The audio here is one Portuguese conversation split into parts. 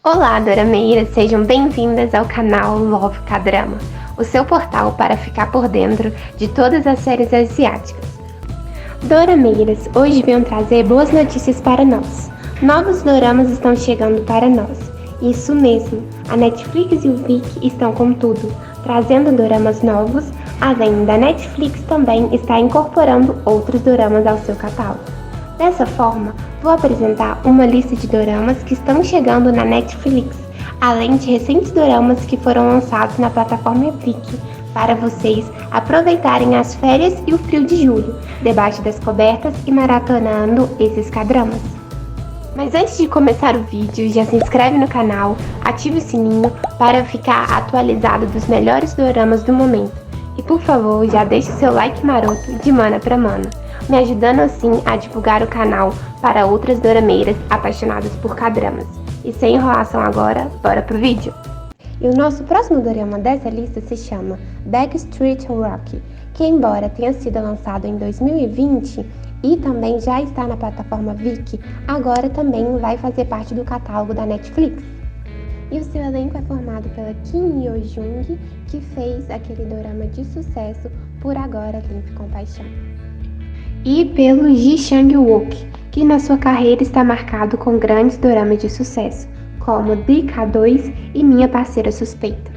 Olá, dorameiras! Sejam bem-vindas ao canal Love K-Drama, o seu portal para ficar por dentro de todas as séries asiáticas. Dorameiras, hoje venho trazer boas notícias para nós. Novos doramas estão chegando para nós. Isso mesmo, a Netflix e o Viki estão com tudo, trazendo doramas novos, além da Netflix também está incorporando outros doramas ao seu catálogo. Dessa forma, vou apresentar uma lista de doramas que estão chegando na Netflix, além de recentes doramas que foram lançados na plataforma Viki, para vocês aproveitarem as férias e o frio de julho, debaixo das cobertas e maratonando esses K-dramas. Mas antes de começar o vídeo, já se inscreve no canal, ative o sininho para ficar atualizado dos melhores doramas do momento. E por favor, já deixe seu like maroto de mana pra mana, me ajudando assim a divulgar o canal para outras dorameiras apaixonadas por K-dramas. E sem enrolação agora, bora pro vídeo! E o nosso próximo dorama dessa lista se chama Backstreet Rock, que embora tenha sido lançado em 2020 e também já está na plataforma Viki, agora também vai fazer parte do catálogo da Netflix. E o seu elenco é formado pela Kim Yo-jung, que fez aquele dorama de sucesso Por Agora Limpe com Paixão, e pelo Ji Sang-wook, que na sua carreira está marcado com grandes doramas de sucesso, como DK2 e Minha Parceira Suspeita.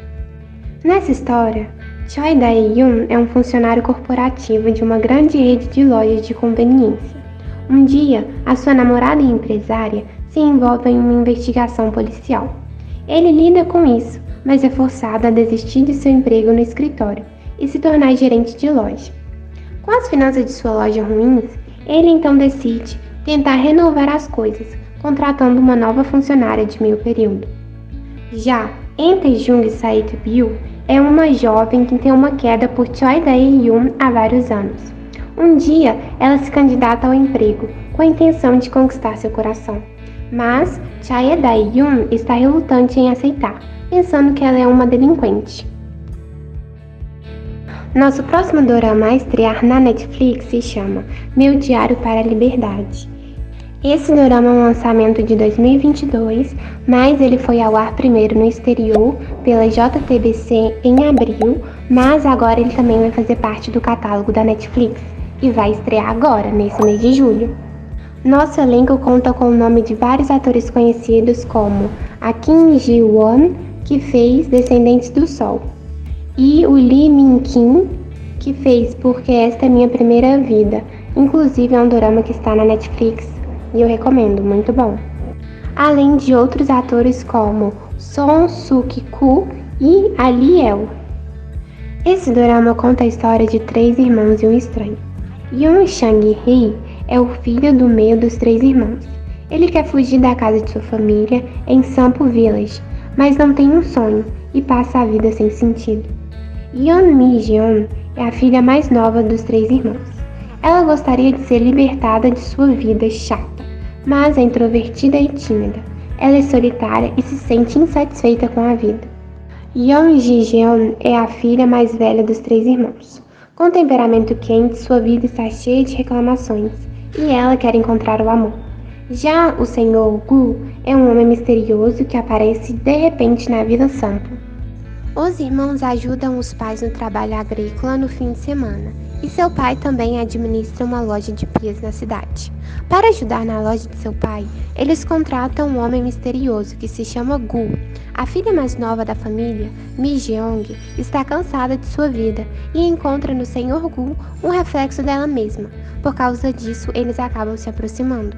Nessa história, Choi Dae-yoon é um funcionário corporativo de uma grande rede de lojas de conveniência. Um dia, a sua namorada e empresária se envolve em uma investigação policial. Ele lida com isso, mas é forçado a desistir de seu emprego no escritório e se tornar gerente de loja. Com as finanças de sua loja ruins, ele então decide tentar renovar as coisas, contratando uma nova funcionária de meio período. Já En Tae-jung Sae-byu é uma jovem que tem uma queda por Choi Dae-yoon há vários anos. Um dia, ela se candidata ao emprego com a intenção de conquistar seu coração. Mas Choi Dae-yoon está relutante em aceitar, pensando que ela é uma delinquente. Nosso próximo dorama a estrear na Netflix se chama Meu Diário para a Liberdade. Esse dorama é um lançamento de 2022, mas ele foi ao ar primeiro no exterior pela JTBC em abril, mas agora ele também vai fazer parte do catálogo da Netflix e vai estrear agora, nesse mês de julho. Nosso elenco conta com o nome de vários atores conhecidos como a Kim Ji-won, que fez Descendentes do Sol, e o Lee Min-kim, que fez Porque Esta é Minha Primeira Vida. Inclusive é um dorama que está na Netflix e eu recomendo, muito bom. Além de outros atores como Song Suk-koo e Ali El. Esse dorama conta a história de três irmãos e um estranho. Yoon Sang-hee é o filho do meio dos três irmãos. Ele quer fugir da casa de sua família em Sampo Village, mas não tem um sonho e passa a vida sem sentido. Yeon Mi-jeon é a filha mais nova dos três irmãos. Ela gostaria de ser libertada de sua vida chata, mas é introvertida e tímida. Ela é solitária e se sente insatisfeita com a vida. Yeon Ji-jeon é a filha mais velha dos três irmãos. Com temperamento quente, sua vida está cheia de reclamações e ela quer encontrar o amor. Já o Sr. Gu é um homem misterioso que aparece de repente na Vila Sampo. Os irmãos ajudam os pais no trabalho agrícola no fim de semana, e seu pai também administra uma loja de pias na cidade. Para ajudar na loja de seu pai, eles contratam um homem misterioso que se chama Gu. A filha mais nova da família, Mi-jeong, está cansada de sua vida e encontra no Sr. Gu um reflexo dela mesma. Por causa disso, eles acabam se aproximando.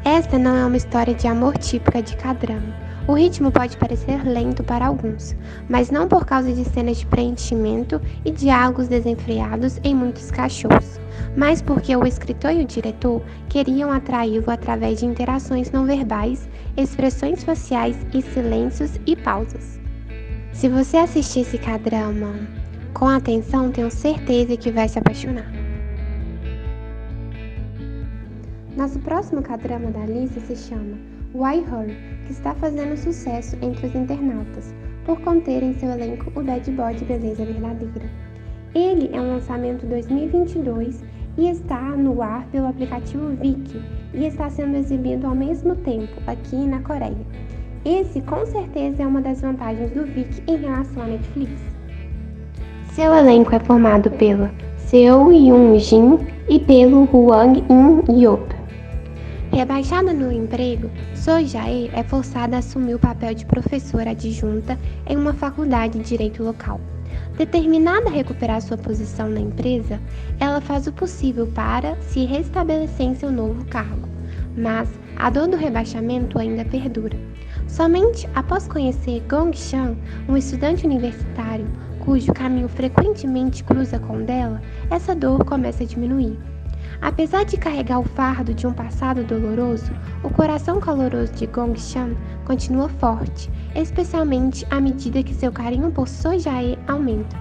Esta não é uma história de amor típica de K-drama. O ritmo pode parecer lento para alguns, mas não por causa de cenas de preenchimento e diálogos desenfreados em muitos cachorros, mas porque o escritor e o diretor queriam atraí-lo através de interações não verbais, expressões faciais e silêncios e pausas. Se você assistir esse K-drama com atenção, tenho certeza que vai se apaixonar. Nosso próximo K-drama da lista se chama Why Her, que está fazendo sucesso entre os internautas, por conter em seu elenco o bad boy de Beleza Verdadeira. Ele é um lançamento 2022 e está no ar pelo aplicativo Viki e está sendo exibido ao mesmo tempo aqui na Coreia. esse com certeza é uma das vantagens do Viki em relação à Netflix. Seu elenco é formado pela Seo Yoon-jin e pelo Hwang In-yeop. Rebaixada no emprego, So Jae é forçada a assumir o papel de professora adjunta em uma faculdade de direito local. Determinada a recuperar sua posição na empresa, ela faz o possível para se restabelecer em seu novo cargo, mas a dor do rebaixamento ainda perdura. Somente após conhecer Gong Chan, um estudante universitário cujo caminho frequentemente cruza com o dela, essa dor começa a diminuir. Apesar de carregar o fardo de um passado doloroso, o coração caloroso de Gong Chan continua forte, especialmente à medida que seu carinho por So Jae aumenta.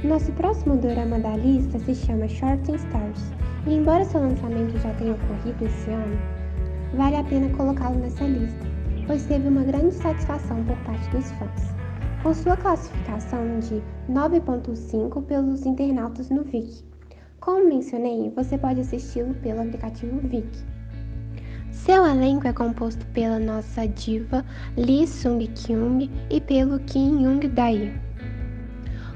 Nosso próximo dorama da lista se chama Shooting Stars, e embora seu lançamento já tenha ocorrido esse ano, vale a pena colocá-lo nessa lista, pois teve uma grande satisfação por parte dos fãs, com sua classificação de 9.5 pelos internautas no Viki. Como mencionei, você pode assisti-lo pelo aplicativo Viki. Seu elenco é composto pela nossa diva Lee Sung-kyung e pelo Kim Young-dae.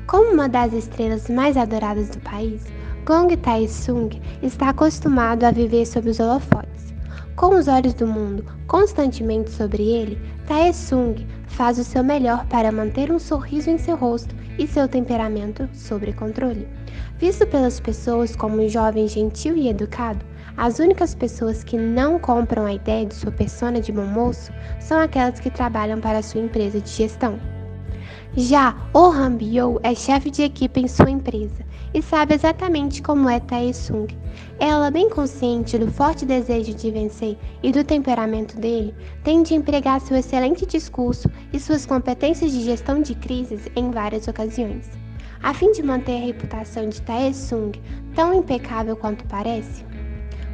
Como uma das estrelas mais adoradas do país, Gong Tae-sung está acostumado a viver sob os holofotes. Com os olhos do mundo constantemente sobre ele, Tae-sung faz o seu melhor para manter um sorriso em seu rosto e seu temperamento sob controle. Visto pelas pessoas como um jovem gentil e educado, as únicas pessoas que não compram a ideia de sua persona de bom moço são aquelas que trabalham para sua empresa de gestão. Já Oh Han-byou é chefe de equipe em sua empresa e sabe exatamente como é Tae-sung. Ela, bem consciente do forte desejo de vencer e do temperamento dele, tende a empregar seu excelente discurso e suas competências de gestão de crises em várias ocasiões. A fim de manter a reputação de Tae-sung tão impecável quanto parece.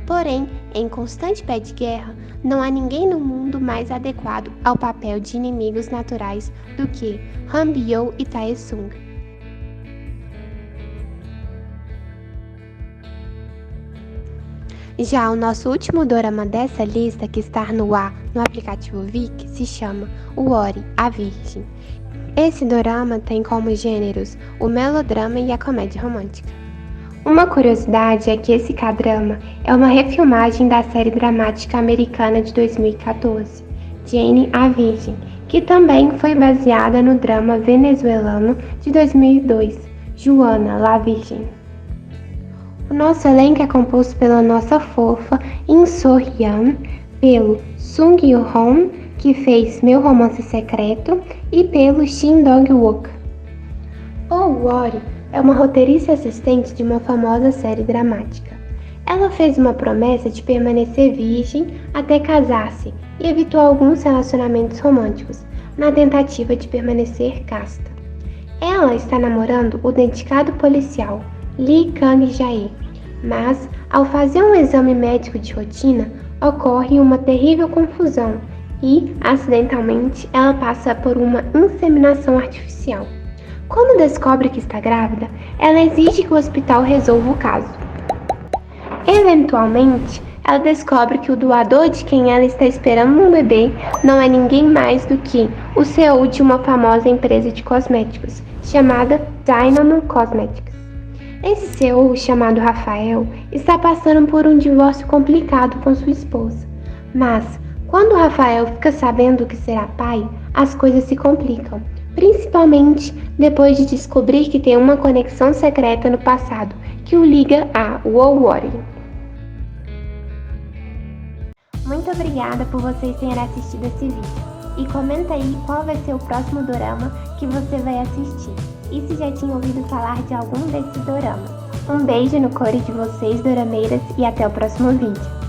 Porém, em constante pé de guerra, não há ninguém no mundo mais adequado ao papel de inimigos naturais do que Han-byou e Tae-sung. Já o nosso último dorama dessa lista, que está no ar no aplicativo Viki, se chama O Ori, a Virgem. Esse dorama tem como gêneros o melodrama e a comédia romântica. Uma curiosidade é que esse K-drama é uma refilmagem da série dramática americana de 2014, Jane a Virgem, que também foi baseada no drama venezuelano de 2002, Juana, la Virgem. O nosso elenco é composto pela nossa fofa In So-hyun, pelo Sung Yoo-hon, que fez Meu Romance Secreto, e pelo Shin Dong-wook. Oh Ori é uma roteirista assistente de uma famosa série dramática. Ela fez uma promessa de permanecer virgem até casar-se e evitou alguns relacionamentos românticos, na tentativa de permanecer casta. Ela está namorando o dedicado policial Lee Kang-jae, mas, ao fazer um exame médico de rotina, ocorre uma terrível confusão e, acidentalmente, ela passa por uma inseminação artificial. Quando descobre que está grávida, ela exige que o hospital resolva o caso. Eventualmente, ela descobre que o doador de quem ela está esperando um bebê não é ninguém mais do que o CEO de uma famosa empresa de cosméticos, chamada Dynamo Cosmetics. Esse CEO, chamado Rafael, está passando por um divórcio complicado com sua esposa. Mas, quando Rafael fica sabendo que será pai, as coisas se complicam, principalmente depois de descobrir que tem uma conexão secreta no passado que o liga a Oh Ori. Muito obrigada por vocês terem assistido esse vídeo. E comenta aí qual vai ser o próximo dorama que você vai assistir. E se já tinha ouvido falar de algum desses doramas. Um beijo no core de vocês, dorameiras, e até o próximo vídeo.